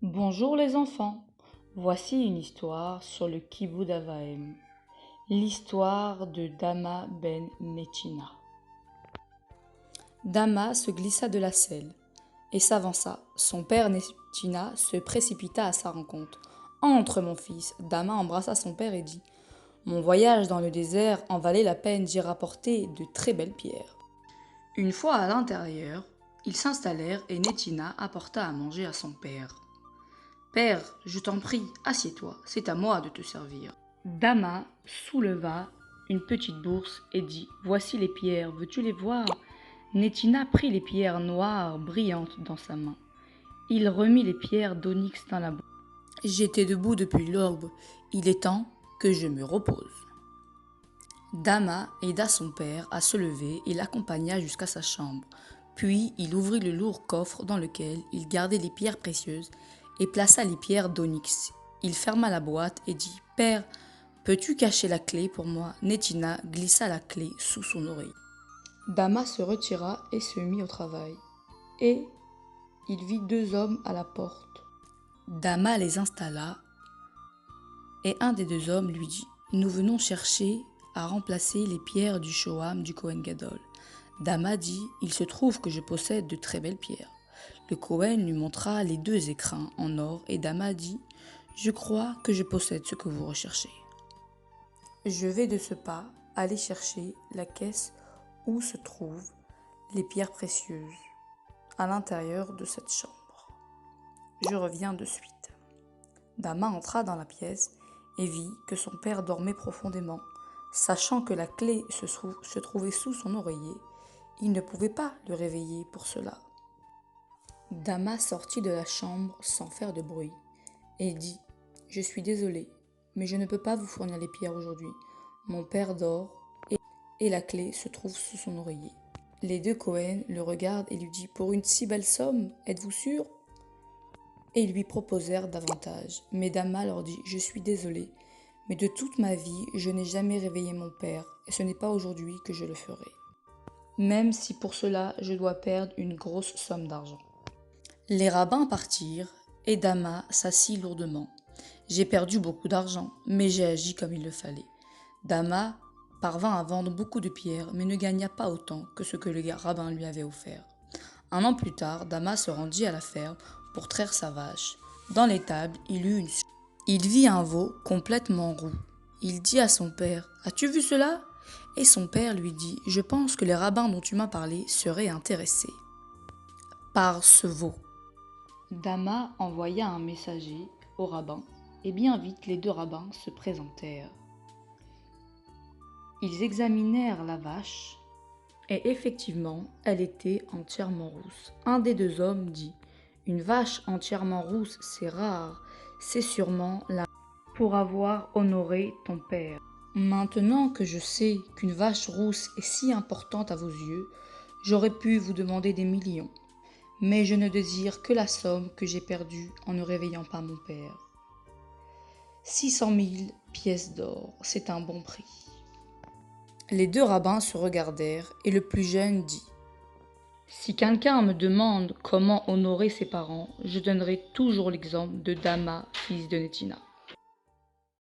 Bonjour les enfants, voici une histoire sur le Kibbutz Avahem, l'histoire de Dama ben Netina. Dama se glissa de la selle et s'avança. Son père Netina se précipita à sa rencontre. Entre mon fils, Dama embrassa son père et dit: Mon voyage dans le désert en valait la peine, j'y rapportais de très belles pierres. Une fois à l'intérieur, ils s'installèrent et Netina apporta à manger à son père. Père, je t'en prie, assieds-toi, c'est à moi de te servir. Dama souleva une petite bourse et dit: Voici les pierres, veux-tu les voir? Netina prit les pierres noires brillantes dans sa main. Il remit les pierres d'onyx dans la bourse. J'étais debout depuis l'aube, il est temps que je me repose. Dama aida son père à se lever et l'accompagna jusqu'à sa chambre. Puis il ouvrit le lourd coffre dans lequel il gardait les pierres précieuses et plaça les pierres d'onyx. Il ferma la boîte et dit: Père, peux-tu cacher la clé pour moi? Netina glissa la clé sous son oreille. Dama se retira et se mit au travail. Et il vit deux hommes à la porte. Dama les installa et un des deux hommes lui dit: Nous venons chercher à remplacer les pierres du Shoham du Kohen Gadol. Dama dit: Il se trouve que je possède de très belles pierres. Le Kohen lui montra les deux écrins en or et Dama dit: Je crois que je possède ce que vous recherchez. Je vais de ce pas aller chercher la caisse où se trouvent les pierres précieuses à l'intérieur de cette chambre. Je reviens de suite. Dama entra dans la pièce et vit que son père dormait profondément. Sachant que la clé se trouvait sous son oreiller, il ne pouvait pas le réveiller pour cela. Dama sortit de la chambre sans faire de bruit et dit: Je suis désolé, mais je ne peux pas vous fournir les pierres aujourd'hui. Mon père dort et la clé se trouve sous son oreiller. Les deux Cohen le regardent et lui disent: Pour une si belle somme, êtes-vous sûr? Et ils lui proposèrent davantage. Mais Dama leur dit: Je suis désolé, mais de toute ma vie, je n'ai jamais réveillé mon père, et ce n'est pas aujourd'hui que je le ferai. Même si pour cela, je dois perdre une grosse somme d'argent. Les rabbins partirent, et Dama s'assit lourdement. J'ai perdu beaucoup d'argent, mais j'ai agi comme il le fallait. Dama parvint à vendre beaucoup de pierres, mais ne gagna pas autant que ce que le rabbin lui avait offert. Un an plus tard, Dama se rendit à la ferme pour traire sa vache. Dans l'étable, il vit un veau complètement roux. Il dit à son père: As-tu vu cela? Et son père lui dit: Je pense que les rabbins dont tu m'as parlé seraient intéressés par ce veau. Dama envoya un messager au rabbin, et bien vite les deux rabbins se présentèrent. Ils examinèrent la vache, et effectivement, elle était entièrement rousse. Un des deux hommes dit: Une vache entièrement rousse, c'est rare, c'est sûrement la pour avoir honoré ton père. Maintenant que je sais qu'une vache rousse est si importante à vos yeux, j'aurais pu vous demander des millions. Mais je ne désire que la somme que j'ai perdue en ne réveillant pas mon père. 600 000 pièces d'or, c'est un bon prix. Les deux rabbins se regardèrent et le plus jeune dit: Si quelqu'un me demande comment honorer ses parents, je donnerai toujours l'exemple de Dama, fils de Netina.